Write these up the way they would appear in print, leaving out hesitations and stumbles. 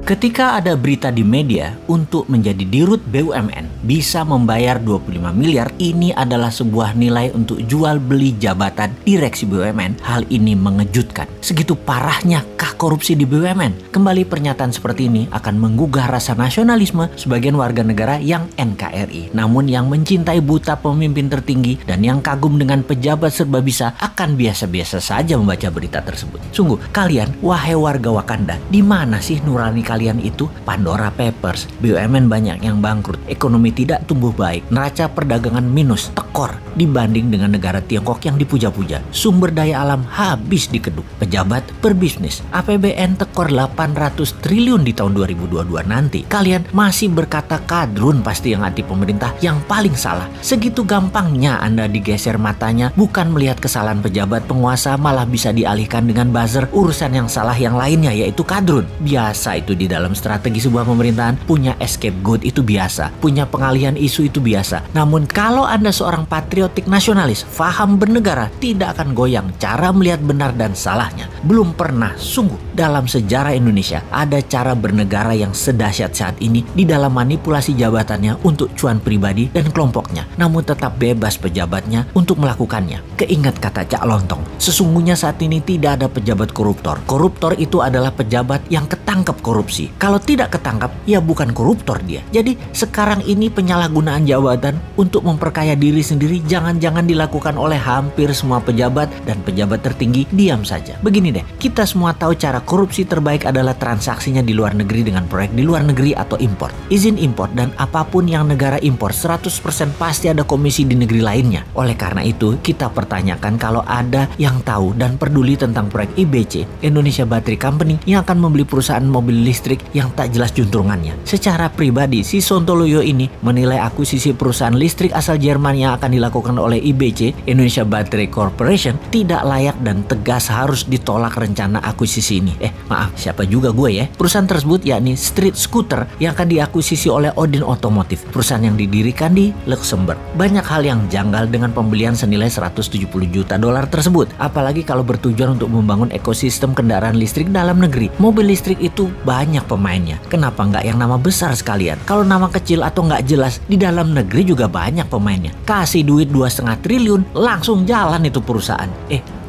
Ketika ada berita di media untuk menjadi dirut BUMN bisa membayar 25 miliar, ini adalah sebuah nilai untuk jual beli jabatan direksi BUMN. Hal ini mengejutkan. Segitu parahnya kah korupsi di BUMN? Kembali pernyataan seperti ini akan menggugah rasa nasionalisme sebagian warga negara yang NKRI. Namun yang mencintai buta pemimpin tertinggi dan yang kagum dengan pejabat serba bisa akan biasa-biasa saja membaca berita tersebut. Sungguh, kalian, wahai warga Wakanda, di mana sih nurani kalian itu? Pandora Papers, BUMN banyak yang bangkrut, ekonomi tidak tumbuh baik, neraca perdagangan minus, tekor dibanding dengan negara Tiongkok yang dipuja-puja. Sumber daya alam habis dikeduk, pejabat berbisnis, APBN tekor 800 triliun di tahun 2022 nanti. Kalian masih berkata kadrun pasti yang anti pemerintah yang paling salah. Segitu gampangnya Anda digeser matanya, bukan melihat kesalahan pejabat penguasa, malah bisa dialihkan dengan buzzer urusan yang salah yang lainnya, yaitu kadrun. Biasa itu di dalam strategi sebuah pemerintahan, punya scapegoat itu biasa, punya pengalihan isu itu biasa. Namun kalau Anda seorang patriotik nasionalis, faham bernegara, tidak akan goyang cara melihat benar dan salahnya. Belum pernah sungguh dalam sejarah Indonesia ada cara bernegara yang sedahsyat saat ini di dalam manipulasi jabatannya untuk cuan pribadi dan kelompoknya, namun tetap bebas pejabatnya untuk melakukannya. Keingat kata Cak Lontong, sesungguhnya saat ini tidak ada pejabat koruptor. Koruptor itu adalah pejabat yang ketangkep korupsi. Kalau tidak ketangkap, ya bukan koruptor dia. Jadi sekarang ini penyalahgunaan jabatan untuk memperkaya diri sendiri jangan-jangan dilakukan oleh hampir semua pejabat, dan pejabat tertinggi diam saja. Begini deh, kita semua tahu cara korupsi terbaik adalah transaksinya di luar negeri dengan proyek di luar negeri atau impor. Izin impor dan apapun yang negara impor 100% pasti ada komisi di negeri lainnya. Oleh karena itu, kita pertanyakan kalau ada yang tahu dan peduli tentang proyek IBC, Indonesia Battery Company, yang akan membeli perusahaan mobil listrik yang tak jelas juntrungannya. Secara pribadi, si Sontoloyo ini menilai akuisisi perusahaan listrik asal Jerman yang akan dilakukan oleh IBC, Indonesia Battery Corporation, tidak layak dan tegas harus ditolak rencana akuisisi ini. Maaf, siapa juga gue ya? Perusahaan tersebut yakni Street Scooter yang akan diakuisisi oleh Odin Otomotif, perusahaan yang didirikan di Luxembourg. Banyak hal yang janggal dengan pembelian senilai 170 juta dolar tersebut, apalagi kalau bertujuan untuk membangun ekosistem kendaraan listrik dalam negeri. Mobil listrik itu banyak pemainnya. Kenapa nggak yang nama besar sekalian? Kalau nama kecil atau nggak jelas, di dalam negeri juga banyak pemainnya. Kasih duit 2,5 triliun, langsung jalan itu perusahaan.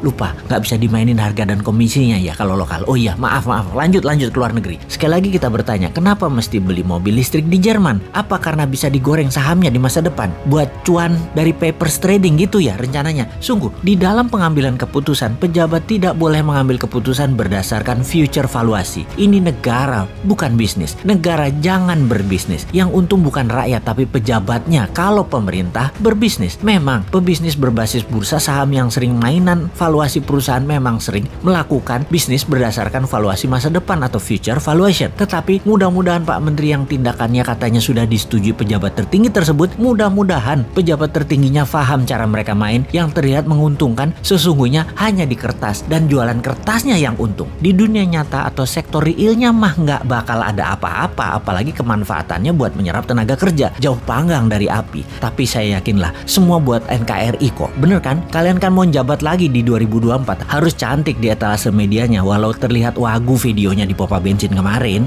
Lupa, nggak bisa dimainin harga dan komisinya ya kalau lokal. Oh iya, maaf, lanjut ke luar negeri. Sekali lagi kita bertanya, kenapa mesti beli mobil listrik di Jerman? Apa karena bisa digoreng sahamnya di masa depan? Buat cuan dari papers trading gitu ya rencananya? Sungguh, di dalam pengambilan keputusan, pejabat tidak boleh mengambil keputusan berdasarkan future valuasi. Ini negara, bukan bisnis. Negara jangan berbisnis. Yang untung bukan rakyat, tapi pejabatnya. Kalau pemerintah berbisnis, memang pebisnis berbasis bursa saham yang sering mainan valuasi perusahaan memang sering melakukan bisnis berdasarkan valuasi masa depan atau future valuation. Tetapi mudah-mudahan Pak Menteri yang tindakannya katanya sudah disetujui pejabat tertinggi tersebut, mudah-mudahan pejabat tertingginya paham cara mereka main yang terlihat menguntungkan sesungguhnya hanya di kertas dan jualan kertasnya yang untung. Di dunia nyata atau sektor realnya mah nggak bakal ada apa-apa, apalagi kemanfaatannya buat menyerap tenaga kerja. Jauh panggang dari api. Tapi saya yakinlah semua buat NKRI kok. Bener kan? Kalian kan mau jabat lagi di 2024, harus cantik di etalase medianya walau terlihat wagu videonya di pompa bensin kemarin.